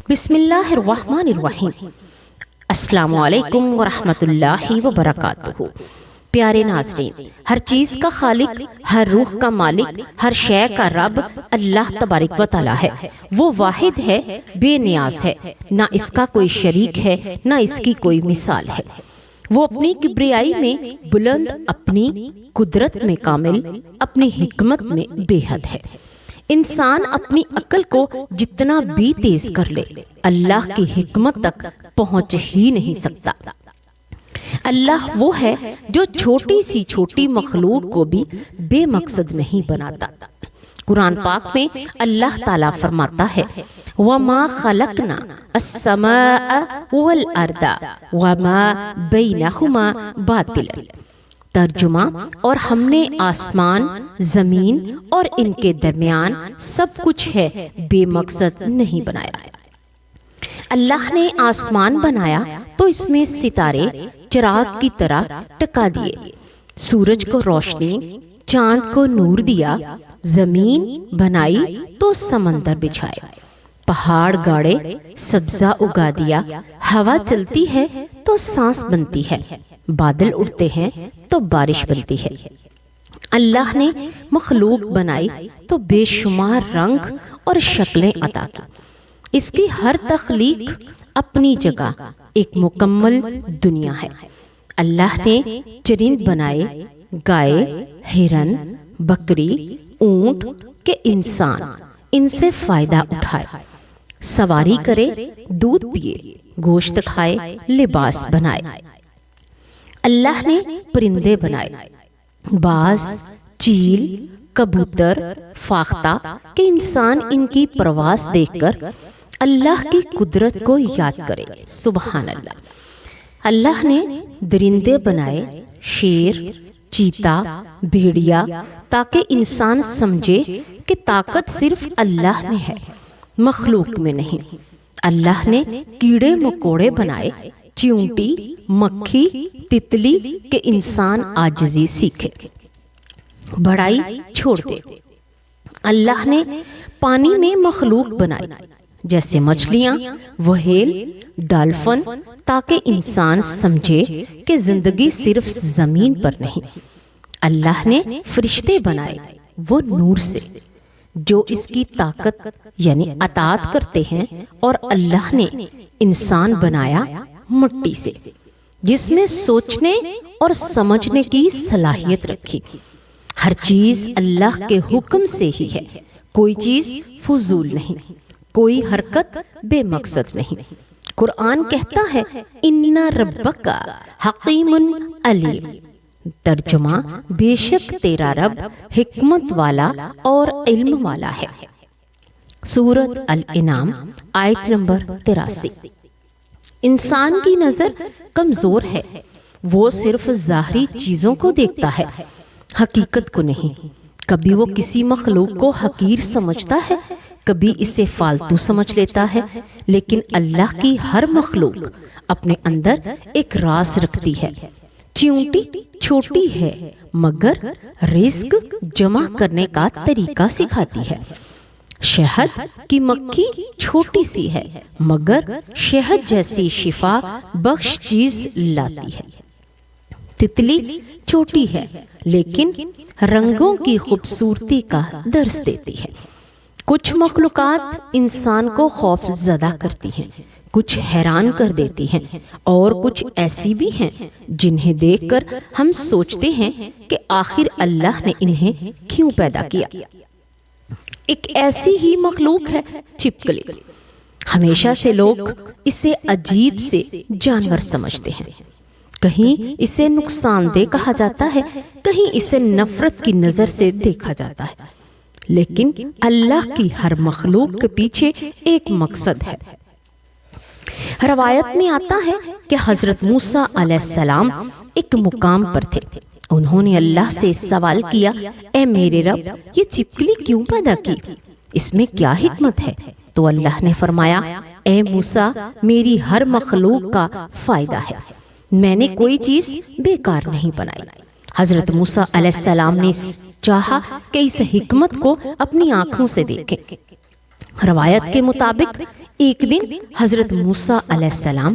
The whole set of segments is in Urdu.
بسم اللہ الرحمن الرحیم۔ السلام علیکم ورحمۃ اللہ وبرکاتہ۔ پیارے ناظرین، ہر چیز کا خالق، ہر روح کا مالک، ہر شے کا رب اللہ تبارک و تعالی ہے۔ وہ واحد ہے، بے نیاز ہے، نہ اس کا کوئی شریک ہے، نہ اس کی کوئی مثال ہے۔ وہ اپنی کبریائی میں بلند، اپنی قدرت میں کامل، اپنی حکمت میں بے حد ہے۔ انسان اپنی عقل کو جتنا بھی تیز کر لے، اللہ کی حکمت تک پہنچ ہی نہیں سکتا۔ اللہ وہ ہے جو چھوٹی سی چھوٹی مخلوق کو بھی بے مقصد نہیں بناتا۔ قرآن پاک میں اللہ تعالیٰ فرماتا ہے وَمَا خَلَقْنَا السَّمَاءَ وَالْأَرْضَ وَمَا بَيْنَهُمَا بَاطِلًا۔ ترجمہ، اور ہم نے آسمان، زمین اور ان کے درمیان سب کچھ ہے بے مقصد نہیں بنایا۔ اللہ نے آسمان بنایا تو اس میں ستارے چراغ کی طرح ٹکا دیے، سورج کو روشنی، چاند کو نور دیا، زمین بنائی تو سمندر بچھائے، پہاڑ گاڑے، سبزہ اگا دیا، ہوا چلتی ہے تو سانس بنتی ہے، بادل اڑتے ہیں تو بارش بنتی ہے۔ اللہ نے مخلوق بنائی تو بے شمار رنگ اور شکلیں عطا کی۔ اس کی ہر تخلیق اپنی جگہ ایک مکمل دنیا ہے۔ اللہ نے چرند بنائے، گائے، ہرن، بکری، اونٹ کہ انسان ان سے فائدہ اٹھائے، سواری کرے، دودھ پیے، گوشت کھائے، لباس بنائے۔ اللہ نے پرندے بنائے، باز، چیل، کبوتر، فاختہ کہ انسان ان کی پرواز دیکھ کر اللہ کی قدرت کو یاد کرے۔ سبحان اللہ۔ اللہ نے درندے بنائے، شیر، چیتا، بھیڑیا، تاکہ انسان سمجھے کہ طاقت صرف اللہ میں ہے، مخلوق میں نہیں۔ اللہ نے کیڑے مکوڑے بنائے، چیونٹی، مکھی، تتلی کہ انسان عاجزی سیکھے، بڑائی چھوڑ دے۔ اللہ نے پانی میں مخلوق بنائی، جیسے مچھلیاں، وہیل، ڈالفن، تاکہ انسان سمجھے کہ زندگی صرف زمین پر نہیں۔ اللہ نے فرشتے بنائے، وہ نور سے، جو اس کی طاقت یعنی اطاعت کرتے ہیں، اور اللہ نے انسان بنایا مٹی سے، جس میں سوچنے اور سمجھنے کی صلاحیت رکھی۔ ہر چیز اللہ کے حکم سے ہی ہے، کوئی چیز فضول نہیں، کوئی حرکت بے مقصد نہیں۔ قرآن کہتا ہے اِنَّ رَبَّكَ حَكِيمٌ عَلِيمٌ۔ ترجمہ، بے شک تیرا رب حکمت والا اور علم والا ہے۔ سورۃ الانعام، آیت نمبر 83۔ انسان کی نظر کمزور ہے، وہ صرف ظاہری چیزوں کو دیکھتا ہے، حقیقت کو نہیں۔ کبھی وہ کسی مخلوق کو حقیر سمجھتا ہے، کبھی اسے فالتو سمجھ لیتا ہے، لیکن اللہ کی ہر مخلوق اپنے اندر ایک راز رکھتی ہے۔ چیونٹی چھوٹی ہے مگر رزق جمع کرنے کا طریقہ سکھاتی ہے۔ شہد کی مکھی چھوٹی سی ہے مگر شہد جیسی شفا بخش چیز لاتی ہے۔ تتلی چھوٹی ہے لیکن رنگوں کی خوبصورتی کا درس دیتی ہے۔ کچھ مخلوقات انسان کو خوف زدہ کرتی ہیں، کچھ حیران کر دیتی ہیں، اور کچھ ایسی بھی ہیں جنہیں دیکھ کر ہم سوچتے ہیں کہ آخر اللہ نے انہیں کیوں پیدا کیا۔ ایک ایسی ہی مخلوق ہے چھپکلی۔ ہمیشہ سے لوگ اسے عجیب سے جانور سمجھتے ہیں، کہیں اسے نقصان دہ کہا جاتا ہے، کہیں اسے نفرت کی نظر سے دیکھا جاتا ہے، لیکن اللہ کی ہر مخلوق کے پیچھے ایک مقصد ہے۔ روایت میں آتا ہے کہ حضرت موسیٰ علیہ السلام ایک مقام پر تھے۔ انہوں نے اللہ سے سوال کیا، اے میرے رب، یہ چھپکلی کیوں پیدا کی؟ اس میں کیا حکمت ہے؟ تو اللہ نے فرمایا، اے موسیٰ، میری ہر مخلوق کا فائدہ ہے، میں نے کوئی چیز بیکار نہیں بنائی۔ حضرت موسیٰ علیہ السلام نے چاہا کہ اس حکمت کو اپنی آنکھوں سے دیکھیں۔ روایت کے مطابق ایک دن حضرت موسیٰ علیہ السلام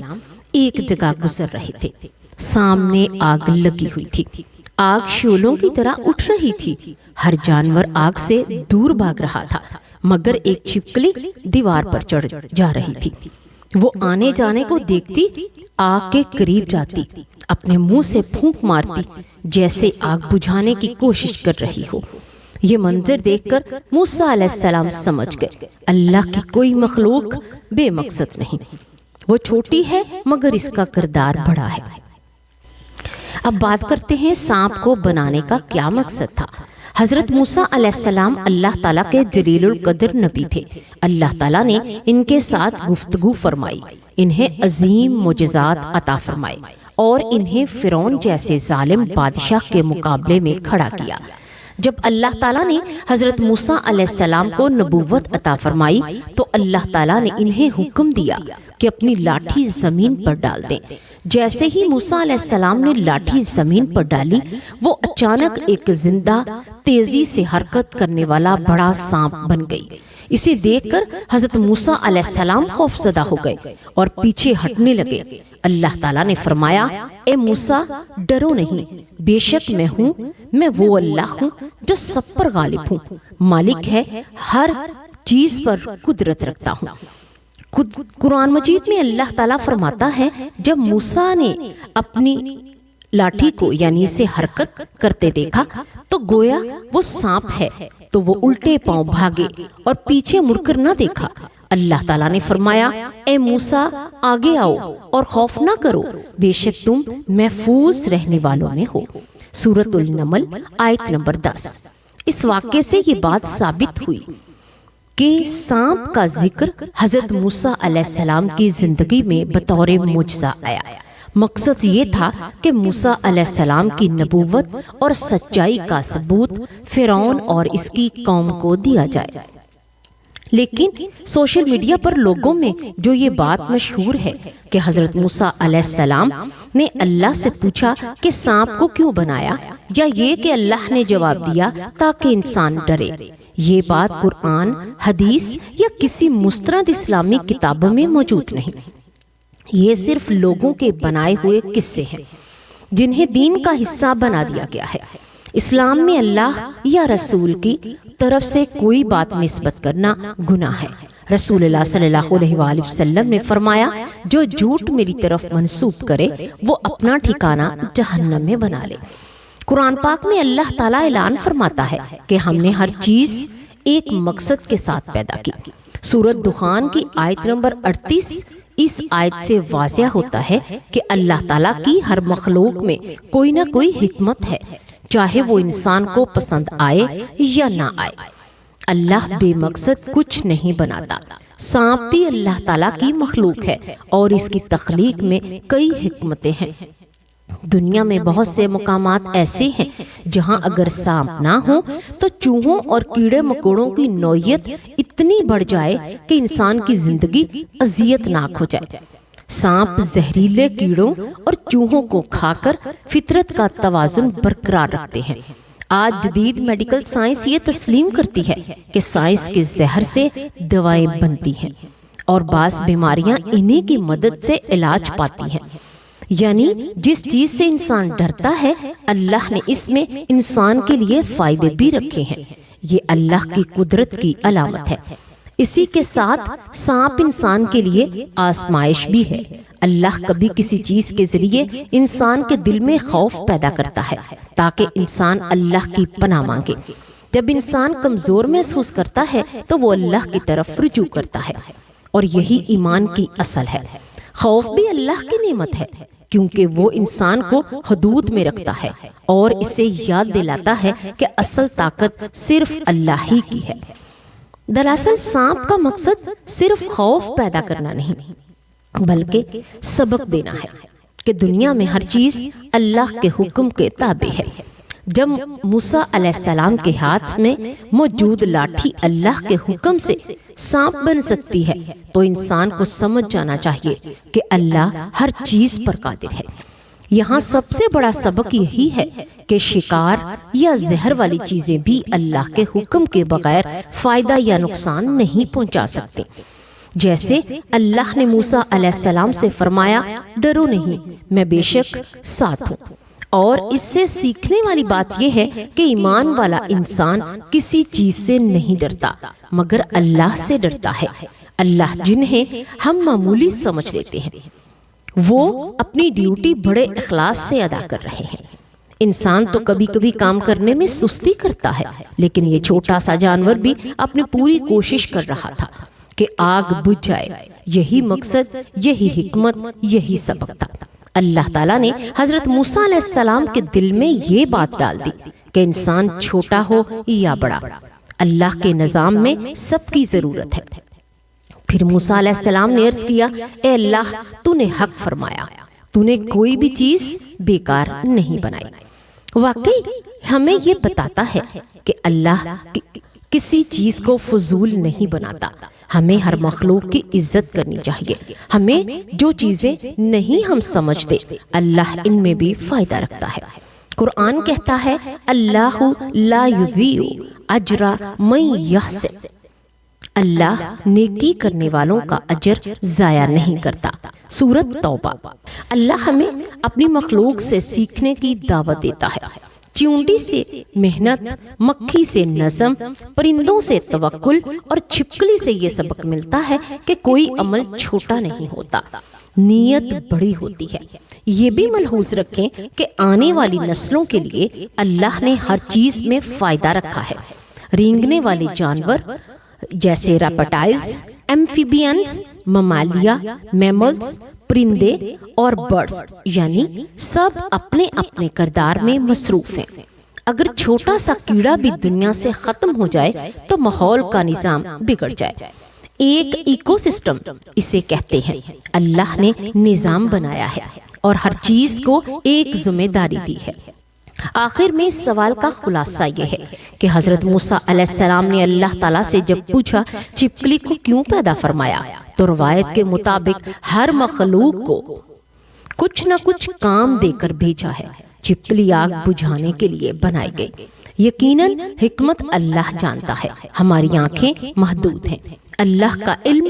ایک جگہ گزر رہے تھے۔ سامنے آگ لگی ہوئی تھی، آگ شعلوں کی طرح اٹھ رہی تھی، ہر جانور آگ سے دور بھاگ رہا تھا، مگر ایک چھپکلی دیوار پر چڑھ جا رہی تھی۔ وہ آنے جانے کو دیکھتی، آگ کے قریب جاتی، اپنے منہ سے پھونک مارتی جیسے آگ بجھانے کی کوشش کر رہی ہو۔ یہ منظر دیکھ کر موسیٰ علیہ السلام سمجھ گئے اللہ کی کوئی مخلوق بے مقصد نہیں، وہ چھوٹی ہے مگر اس کا کردار بڑا ہے۔ اب بات کرتے ہیں سانپ کو بنانے کا کیا مقصد تھا۔ حضرت موسیٰ علیہ السلام اللہ تعالیٰ کے جلیل القدر نبی تھے۔ اللہ تعالیٰ نے ان کے ساتھ گفتگو فرمائی، انہیں عظیم معجزات عطا فرمائے اور انہیں فرعون جیسے ظالم بادشاہ کے مقابلے میں کھڑا کیا۔ جب اللہ تعالیٰ نے حضرت موسیٰ علیہ السلام کو نبوت عطا فرمائی تو اللہ تعالیٰ نے انہیں حکم دیا کہ اپنی لاٹھی زمین پر ڈال دیں۔ جیسے ہی موسیٰ علیہ السلام نے لاٹھی زمین پر ڈالی، وہ اچانک ایک زندہ تیزی سے حرکت کرنے والا بڑا سانپ بن گئی۔ اسے دیکھ کر حضرت موسیٰ علیہ السلام خوفزدہ ہو گئے اور پیچھے ہٹنے لگے۔ اللہ تعالیٰ نے فرمایا، اے موسیٰ ڈرو نہیں، بے شک میں وہ اللہ ہوں جو سب پر غالب ہوں، مالک ہے، ہر چیز پر قدرت رکھتا ہوں۔ قرآن مجید میں اللہ تعالیٰ فرماتا ہے، جب موسیٰ نے اپنی لاٹھی کو یعنی اسے حرکت کرتے دیکھا تو گویا وہ سانپ ہے، تو وہ الٹے پاؤں بھاگے اور پیچھے مڑ کر نہ دیکھا۔ اللہ تعالیٰ نے فرمایا، اے موسیٰ آگے آؤ اور خوف نہ کرو، بے شک تم محفوظ رہنے والوں میں ہو۔ سورۃ النمل آیت نمبر 10۔ اس واقعے سے یہ بات ثابت ہوئی کہ سانپ کا ذکر حضرت موسیٰ علیہ السلام کی زندگی میں بطور معجزہ آیا۔ مقصد یہ تھا کہ موسیٰ علیہ السلام کی نبوت اور سچائی کا ثبوت فرعون اور اس کی قوم کو دیا جائے۔ لیکن سوشل میڈیا پر لوگوں میں جو یہ بات مشہور ہے کہ حضرت موسیٰ علیہ السلام نے اللہ سے پوچھا کہ سانپ کو کیوں بنایا، یا یہ کہ اللہ نے جواب دیا تاکہ انسان ڈرے، یہ بات قرآن، حدیث یا کسی مستند اسلامی کتابوں میں موجود نہیں۔ یہ صرف لوگوں کے بنائے ہوئے قصے ہیں جنہیں دین کا حصہ بنا دیا گیا ہے۔ اسلام میں اللہ یا رسول کی طرف سے کوئی بات نسبت کرنا گناہ ہے۔ رسول اللہ صلی اللہ علیہ وآلہ وسلم نے فرمایا، جو جھوٹ میری طرف منسوب کرے وہ اپنا ٹھکانہ جہنم میں بنا لے۔ قرآن پاک میں اللہ تعالیٰ اعلان فرماتا ہے کہ ہم نے ہر چیز ایک مقصد کے ساتھ پیدا کی۔ سورۃ دخان کی آیت نمبر 38 اس آیت سے واضح ہوتا ہے کہ اللہ تعالیٰ کی ہر مخلوق میں کوئی نہ کوئی حکمت ہے، چاہے وہ انسان کو پسند آئے یا نہ آئے۔ اللہ بے مقصد کچھ نہیں بناتا۔ سانپ بھی اللہ تعالیٰ کی مخلوق ہے اور اس کی تخلیق میں کئی حکمتیں ہیں۔ دنیا میں بہت سے مقامات ایسے ہیں جہاں اگر سانپ نہ ہو تو چوہوں اور کیڑے مکوڑوں کی نوعیت اتنی بڑھ جائے کہ انسان کی زندگی اذیت ناک ہو جائے۔ سانپ زہریلے کیڑوں اور چوہوں کو کھا کر فطرت کا توازن برقرار رکھتے ہیں۔ آج جدید میڈیکل سائنس یہ تسلیم کرتی ہے کہ سائنس کے زہر سے دوائیں بنتی ہیں اور بعض بیماریاں انہی کی مدد سے علاج پاتی ہیں۔ یعنی جس چیز سے انسان ڈرتا ہے اللہ نے اس میں انسان کے لیے فائدے بھی رکھے ہیں۔ یہ اللہ کی قدرت کی علامت ہے۔ اسی کے ساتھ سانپ انسان کے لیے آزمائش بھی ہے۔ اللہ کبھی کسی چیز کے ذریعے انسان کے دل میں خوف پیدا کرتا ہے تاکہ انسان اللہ کی پناہ مانگے۔ جب انسان کمزور محسوس کرتا ہے تو وہ اللہ کی طرف رجوع کرتا ہے، اور یہی ایمان کی اصل ہے۔ خوف بھی اللہ کی نعمت ہے کیونکہ وہ انسان کو حدود میں رکھتا ہے اور اسے یاد دلاتا ہے کہ اصل طاقت صرف اللہ ہی کی ہے۔ دراصل سانپ کا مقصد صرف خوف پیدا کرنا نہیں بلکہ سبق دینا ہے کہ دنیا میں ہر چیز اللہ کے حکم کے تابع ہے۔ جب موسیٰ علیہ السلام کے ہاتھ میں موجود لاٹھی اللہ کے حکم سے سانپ بن سکتی ہے تو انسان کو سمجھ جانا چاہیے کہ اللہ ہر چیز پر قادر ہے۔ یہاں سب سے بڑا سبق یہی ہے کہ شکار یا زہر والی چیزیں بھی اللہ کے حکم کے بغیر فائدہ یا نقصان نہیں پہنچا سکتے۔ جیسے اللہ نے موسیٰ علیہ السلام سے فرمایا ڈرو نہیں، میں بے شک ساتھ ہوں۔ اور اس سے سیکھنے والی بات یہ ہے کہ ایمان والا انسان کسی چیز سے نہیں ڈرتا مگر اللہ سے ڈرتا ہے۔ اللہ جنہیں ہم معمولی سمجھ لیتے ہیں وہ اپنی ڈیوٹی بڑے اخلاص سے ادا کر رہے ہیں۔ انسان تو کبھی کبھی کام کرنے میں سستی کرتا ہے، لیکن یہ چھوٹا سا جانور بھی اپنی پوری کوشش کر رہا تھا کہ آگ بجھ جائے۔ یہی مقصد، یہی حکمت، یہی سبق تھا۔ اللہ تعالیٰ نے حضرت موسیٰ علیہ السلام کے دل میں یہ بات ڈال دی کہ انسان چھوٹا ہو یا بڑا، اللہ کے نظام میں سب کی ضرورت ہے۔ پھر موسیٰ علیہ السلام نے عرض کیا اے اللہ تو نے حق فرمایا، تو نے کوئی بھی چیز بیکار نہیں بنائی۔ واقعی ہمیں یہ بتاتا ہے کہ اللہ کسی چیز کو فضول نہیں بناتا۔ ہمیں ہر مخلوق کی عزت کرنی چاہیے۔ ہمیں جو چیزیں نہیں ہم سمجھتے اللہ ان میں بھی فائدہ رکھتا ہے۔ قرآن کہتا ہے اللہ لا یضیع اجر من یحسن، اللہ نیکی کرنے والوں کا اجر ضائع نہیں کرتا۔ سورۃ توبہ۔ اللہ ہمیں اپنی مخلوق سے سیکھنے کی دعوت دیتا ہے۔ چیونٹی سے محنت، مکھی سے نظم، پرندوں سے توکل اور چھپکلی سے یہ سبق ملتا ہے کہ کوئی عمل چھوٹا نہیں ہوتا، نیت بڑی ہوتی ہے۔ یہ بھی ملحوظ رکھیں کہ آنے والی نسلوں کے لیے اللہ نے ہر چیز میں فائدہ رکھا ہے۔ رینگنے والے جانور جیسے ریپٹائلز، ایمفیبینز، ممالیہ، میملز، پرندے اور برڈز یعنی سب اپنے اپنے کردار میں مصروف ہیں۔ اگر چھوٹا سا کیڑا بھی دنیا سے ختم ہو جائے تو ماحول کا نظام بگڑ جائے۔ ایک ایکو سسٹم اسے کہتے ہیں۔ اللہ نے نظام بنایا ہے اور ہر چیز کو ایک ذمہ داری دی ہے۔ آخر میں اس سوال کا خلاصہ یہ ہے کہ حضرت موسیٰ علیہ السلام نے اللہ تعالیٰ سے جب پوچھا چھپکلی کو کیوں پیدا فرمایا تو روایت کے مطابق ہر مخلوق کو کچھ نہ کچھ کام دے کر بھیجا ہے۔ چھپکلی آگ بجھانے کے لیے بنائی گئی۔ یقیناً حکمت اللہ جانتا ہے، ہماری آنکھیں محدود ہیں، اللہ کا علم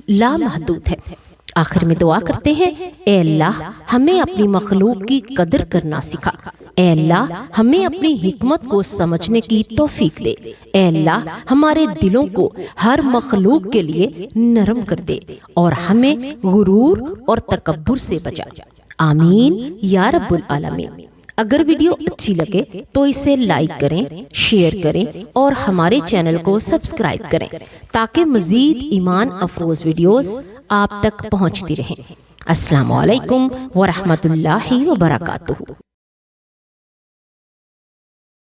لامحدود ہے۔ آخر میں دعا کرتے ہیں اے اللہ ہمیں اپنی مخلوق کی قدر کرنا سکھا، اے اللہ ہمیں اپنی حکمت کو سمجھنے کی توفیق دے، اے اللہ ہمارے دلوں کو ہر مخلوق کے لیے نرم کر دے اور ہمیں غرور اور تکبر سے بچا۔ آمین یا رب العالمین۔ اگر ویڈیو اچھی لگے تو اسے لائک کریں، شیئر کریں اور ہمارے چینل کو سبسکرائب کریں تاکہ مزید ایمان افروز ویڈیوز آپ تک پہنچتی رہیں۔ السلام علیکم ورحمۃ اللہ وبرکاتہ۔